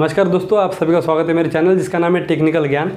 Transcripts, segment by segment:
नमस्कार दोस्तों, आप सभी का स्वागत है मेरे चैनल जिसका नाम है टेक्निकल ज्ञान।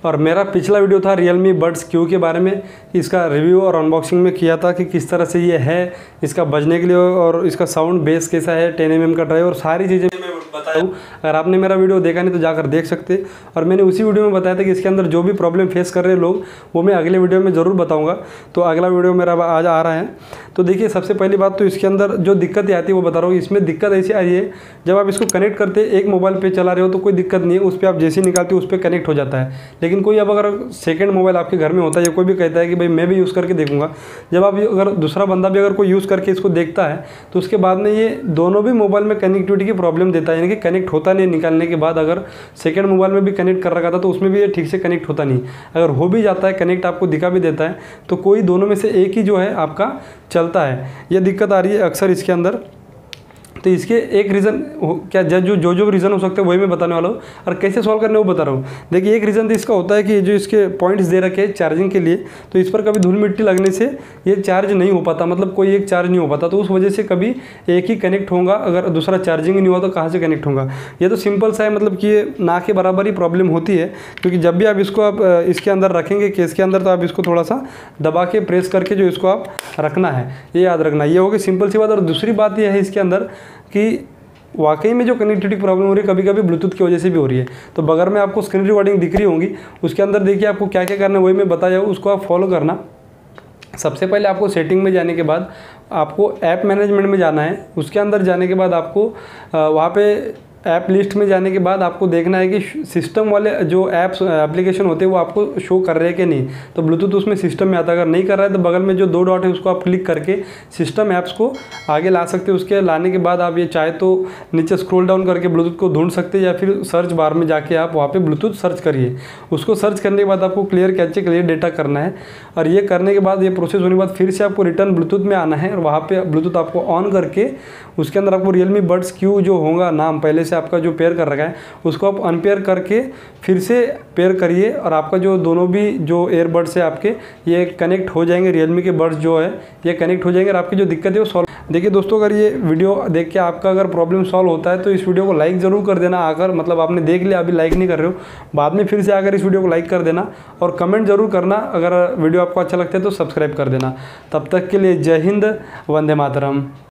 और मेरा पिछला वीडियो था Realme Buds Q के बारे में। इसका रिव्यू और अनबॉक्सिंग में किया था कि किस तरह से ये है, इसका बजने के लिए और इसका साउंड बेस कैसा है, 10 mm का ड्राइव और सारी चीज़ें मैं बताया हूँ। अगर आपने मेरा वीडियो देखा नहीं तो जाकर देख सकते। और मैंने उसी वीडियो में बताया था कि इसके अंदर जो भी प्रॉब्लम फेस कर रहे हैं लोग, वो मैं अगले वीडियो में ज़रूर बताऊँगा। तो अगला वीडियो मेरा आज आ रहा है। तो देखिए, सबसे पहली बात तो इसके अंदर जो दिक्कतें आती है वो बता रहा हूँ। इसमें दिक्कत ऐसी आई है, जब आप इसको कनेक्ट करते एक मोबाइल पे चला रहे हो तो कोई दिक्कत नहीं है, उस पर आप जैसे निकालते हो उस पर कनेक्ट हो जाता है। लेकिन कोई अब अगर सेकंड मोबाइल आपके घर में होता है या कोई भी कहता है कि भाई मैं भी यूज़ करके देखूंगा, जब आप अगर दूसरा बंदा भी अगर कोई यूज़ करके इसको देखता है तो उसके बाद में ये दोनों भी मोबाइल में कनेक्टिविटी की प्रॉब्लम देता है, यानी कि कनेक्ट होता नहीं निकालने के बाद। अगर सेकंड मोबाइल में भी कनेक्ट कर रखा था तो उसमें भी ये ठीक से कनेक्ट होता नहीं। अगर हो भी जाता है, कनेक्ट आपको दिखा भी देता है, तो कोई दोनों में से एक ही जो है आपका चलता है। ये दिक्कत आ रही है अक्सर इसके अंदर। तो इसके एक रीज़न क्या जो रीज़न हो सकते हैं वही मैं बताने वाला हूँ, और कैसे सॉल्व करने वो बता रहा हूँ। देखिए, एक रीज़न तो इसका होता है कि जो इसके पॉइंट्स दे रखे हैं चार्जिंग के लिए, तो इस पर कभी धूल मिट्टी लगने से ये चार्ज नहीं हो पाता, मतलब कोई एक चार्ज नहीं हो पाता। तो उस वजह से कभी एक ही कनेक्ट होगा, अगर दूसरा चार्जिंग ही नहीं हुआ तो कहाँ से कनेक्ट होगा। ये तो सिंपल सा है, मतलब कि ये ना के बराबर ही प्रॉब्लम होती है। क्योंकि जब भी आप इसको आप इसके अंदर रखेंगे केस के अंदर, तो आप इसको थोड़ा सा दबा के प्रेस करके जो इसको आप रखना है, ये याद रखना। ये होगी सिंपल सी बात। और दूसरी बात यह है इसके अंदर कि वाकई में जो कनेक्टिविटी प्रॉब्लम हो रही है कभी कभी ब्लूटूथ की वजह से भी हो रही है। तो बगैर में आपको स्क्रीन रिकॉर्डिंग दिख रही होंगी, उसके अंदर देखिए आपको क्या क्या करना है वही मैं बताया हूँ, उसको आप फॉलो करना। सबसे पहले आपको सेटिंग में जाने के बाद आपको ऐप मैनेजमेंट में जाना है। उसके अंदर जाने के बाद आपको वहाँ पे ऐप लिस्ट में जाने के बाद आपको देखना है कि सिस्टम वाले जो ऐप्स एप्लीकेशन होते हैं वो आपको शो कर रहे हैं कि नहीं। तो ब्लूटूथ उसमें सिस्टम में आता है। अगर नहीं कर रहा है तो बगल में जो 2 डॉट है उसको आप क्लिक करके सिस्टम ऐप्स को आगे ला सकते हो। उसके लाने के बाद आप ये चाहे तो नीचे स्क्रॉल डाउन करके ब्लूटूथ को ढूंढ सकते हैं, या फिर सर्च बार में जाके आप वहाँ पर ब्लूटूथ सर्च करिए। उसको सर्च करने के बाद आपको क्लियर कैचे क्लियर डेटा करना है। और ये करने के बाद, ये प्रोसेस होने के बाद फिर से आपको रिटर्न ब्लूटूथ में आना है, और वहाँ पर ब्लूटूथ आपको ऑन करके उसके अंदर आपको Realme Buds Q जो होगा नाम पहले से आपका जो पेयर कर रखा है उसको आप अनपेयर करके फिर से पेयर करिए, और आपका जो दोनों भी जो एयरबड्स है आपके ये कनेक्ट हो जाएंगे। Realme के बड्स जो है ये कनेक्ट हो जाएंगे और आपकी जो दिक्कत है वो सॉल्व। देखिए दोस्तों, अगर ये वीडियो देख के आपका अगर प्रॉब्लम सॉल्व होता है तो इस वीडियो को लाइक ज़रूर कर देना। आकर मतलब आपने देख लिया, अभी लाइक नहीं कर रहे हो, बाद में फिर से आकर इस वीडियो को लाइक कर देना और कमेंट ज़रूर करना। अगर वीडियो आपको अच्छा लगता है तो सब्सक्राइब कर देना। तब तक के लिए जय हिंद, वंदे मातरम।